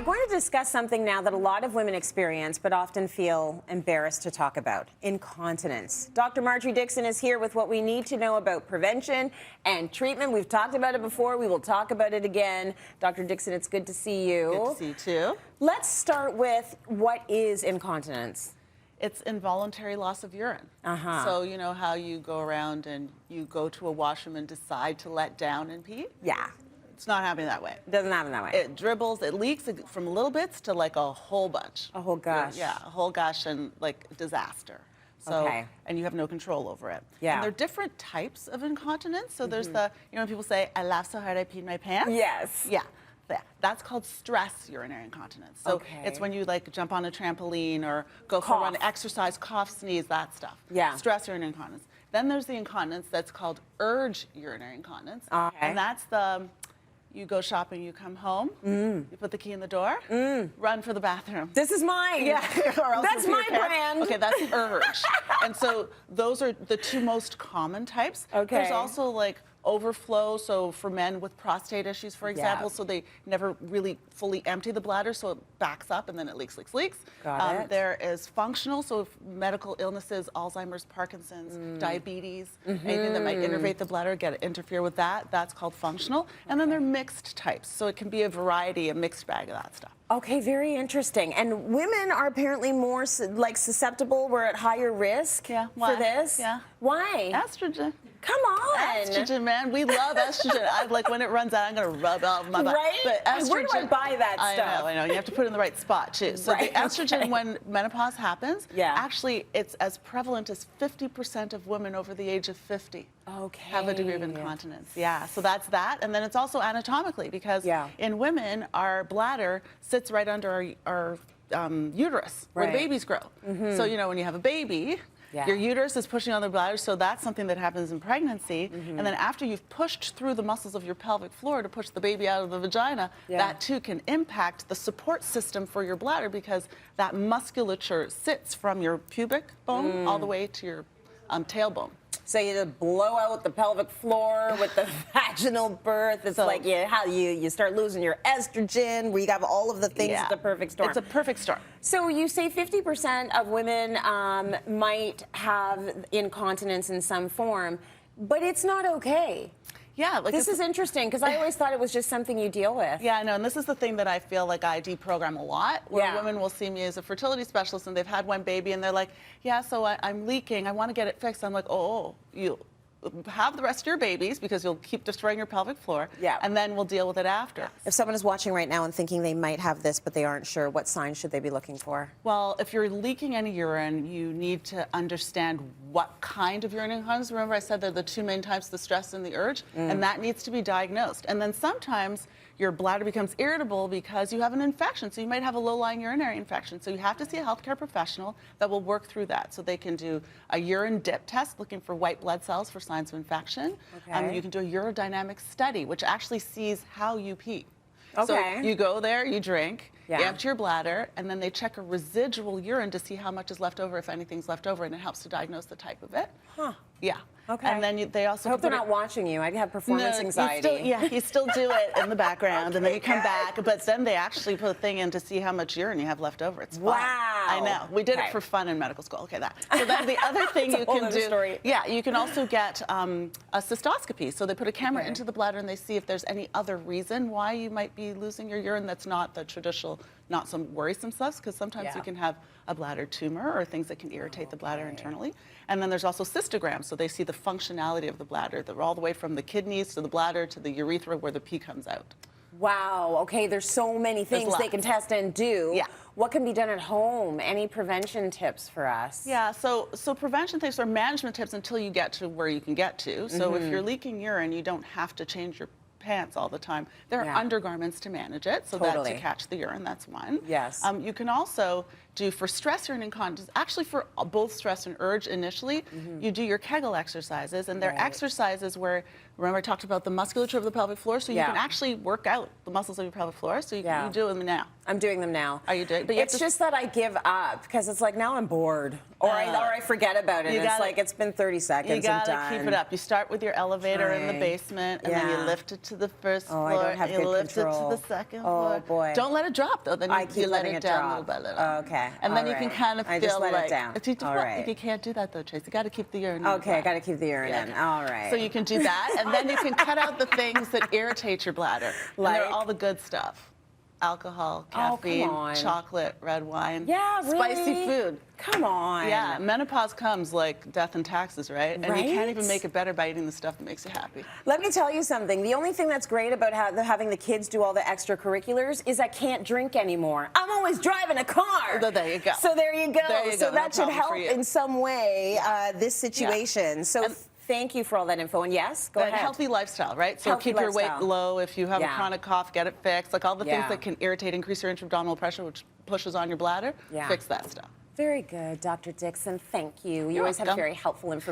We're going to discuss something now that a lot of women experience but often feel embarrassed to talk about: incontinence. Dr. Marjorie Dixon is here with what we need to know about prevention and treatment. We've talked about it before. We will talk about it again. Dr. Dixon, it's good to see you. Good to see you too. Let's start with, what is incontinence? It's involuntary loss of urine. So you know how you go around and you go to a washroom and decide to let down and pee? Yeah. It's not happening that way. It doesn't happen that way. It dribbles, it leaks from little bits to like a whole bunch. A whole gush. Yeah, a whole gush and like disaster. So, Okay. And you have no control over it. Yeah. And there are different types of incontinence. So there's the, you know, when people say, I laughed so hard I peed my pants? Yes. Yeah. That's called stress urinary incontinence. So Okay. it's when you like jump on a trampoline or go for a run, exercise, cough, sneeze, that stuff. Yeah. Stress urinary incontinence. Then there's the incontinence that's called urge urinary incontinence. Okay. And that's the, you go shopping, you come home, you put the key in the door, run for the bathroom. This is mine. Yeah, or else That's you'll my pee your pants. brand. Okay, that's urge. And so those are the two most common types. Okay. There's also like overflow, so for men with prostate issues, for example, Yeah. so they never really fully empty the bladder, so it backs up and then it leaks. Got it. There is functional, so if medical illnesses, Alzheimer's, Parkinson's, diabetes, anything that might innervate the bladder, interfere with that, that's called functional. And then there are mixed types, so it can be a variety, a mixed bag of that stuff. Okay, very interesting. And women are apparently more susceptible. We're at higher risk for Why? this. Yeah. Why? Estrogen. Come on. Estrogen, man. We love estrogen. Like when it runs out, I'm going to rub it off my butt. Right? But estrogen, Where do I buy that stuff? I know. You have to put it in the right spot, too. So Right, the estrogen, okay. when menopause happens, Yeah. actually it's as prevalent as 50% of women over the age of 50 have a degree of incontinence. Yeah, so that's that. And then it's also anatomically, because in women, our bladder sits right under our uterus, where the babies grow. So, you know, when you have a baby, your uterus is pushing on the bladder, so that's something that happens in pregnancy. And then after you've pushed through the muscles of your pelvic floor to push the baby out of the vagina, that too can impact the support system for your bladder, because that musculature sits from your pubic bone all the way to your tailbone. So you just blow out the pelvic floor with the vaginal birth. It's like how you start losing your estrogen, where you have all of the things at the perfect storm. It's a perfect storm. So you say 50% of women might have incontinence in some form, but it's not okay. Yeah, like this is interesting, because I always thought it was just something you deal with. Yeah, I know, and this is the thing that I feel like I deprogram a lot, where women will see me as a fertility specialist and they've had one baby and they're like, yeah, so I'm leaking, I want to get it fixed. I'm like, oh, you have the rest of your babies, because you'll keep destroying your pelvic floor, and then we'll deal with it after. If someone is watching right now and thinking they might have this but they aren't sure, what signs should they be looking for? Well, if you're leaking any urine, you need to understand what kind of urinary incontinence. Remember I said they're the two main types, the stress and the urge, and that needs to be diagnosed. And then sometimes your bladder becomes irritable because you have an infection. So you might have a low-lying urinary infection. So you have to see a healthcare professional that will work through that. So they can do a urine dip test looking for white blood cells for signs of infection. You can do a urodynamic study, which actually sees how you pee. So you go there, you drink, you empty your bladder, and then they check a residual urine to see how much is left over, if anything's left over, and it helps to diagnose the type of it. Yeah. Okay. And then they also I hope they're not watching you. I'd have performance anxiety. You still do it in the background, and then you come back. But then they actually put a thing in to see how much urine you have left over. It's fun. Wow. I know. We did it for fun in medical school. Okay, that. So then the other thing you can do. Yeah, you can also get a cystoscopy. So they put a camera into the bladder and they see if there's any other reason why you might be losing your urine that's not the traditional, not some worrisome stuff, because sometimes you can have a bladder tumor or things that can irritate the bladder internally. And then there's also cystograms, so they see the functionality of the bladder. They're all the way from the kidneys to the bladder to the urethra where the pee comes out. Wow, okay, there's so many things they can test and do. Yeah. What can be done at home? Any prevention tips for us? Yeah, so prevention tips or management tips until you get to where you can get to. So if you're leaking urine, you don't have to change your pants all the time. There are undergarments to manage it, so that to catch the urine, that's one. Yes. You can also do for stress urinary incontinence, actually for both stress and urge initially, you do your Kegel exercises, and they're exercises where, Remember I talked about the musculature of the pelvic floor, so you Yeah. can actually work out the muscles of your pelvic floor. So you do them now. I'm doing them now. Are you doing? But It's just that I give up because it's like now I'm bored, or I forget about it. It's like it's been 30 seconds. You gotta I'm done. keep it up. You start with your elevator in the Right. basement, and then you lift it to the first floor, I don't have and you good lift control. it to the second floor. Oh boy. Don't let it drop though. Then I you keep let letting it it down drop. little by little. Okay. And then all you can right. kind of I feel just let like it down. All right. You can't do that though, Tracy. You got to keep the urine. Okay, I got to keep the urine in. All right. So you can do that, and then you can cut out the things that irritate your bladder. Like? And they're all the good stuff. Alcohol, Oh, caffeine, come on. chocolate, red wine, Yeah, really? spicy food. Come on. Yeah, menopause comes like death and taxes, right? And you can't even Right? make it better by eating the stuff that makes you happy. Let me tell you something. The only thing that's great about having the kids do all the extracurriculars is I can't drink anymore. I'm always driving a car. Well, there you go. So there you go. There you So go. that No should problem help for you. in some way this situation. So thank you for all that info. And yes, go But ahead. healthy lifestyle, right? So Healthy keep your weight lifestyle. low. If you have a Yeah. chronic cough, get it fixed. Like all the things Yeah. that can irritate, increase your intra-abdominal pressure, which pushes on your bladder, Yeah. fix that stuff. Very good, Dr. Dixon. Thank you. You always have welcome. very helpful information.